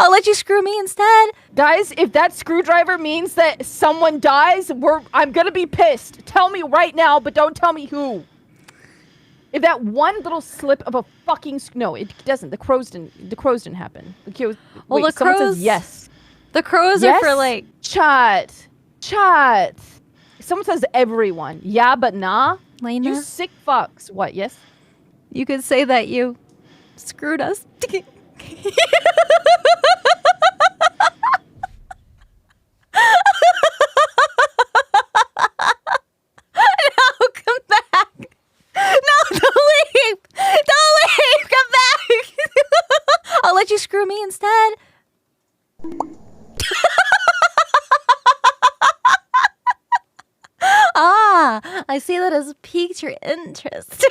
I'll let you screw me instead. Guys, if that screwdriver means that someone dies, I'm gonna be pissed. Tell me right now, but don't tell me who. If that one little slip of a fucking no, it doesn't. The crows didn't happen. Well, wait, the someone crows. says yes. The crows Yes? are for like Chat. Someone says everyone. Yeah, but nah. Layna. You sick fucks. What? Yes. You could say that you screwed us. No, come back. No, don't leave. Don't leave. Come back. I'll let you screw me instead. Ah, I see that has piqued your interest.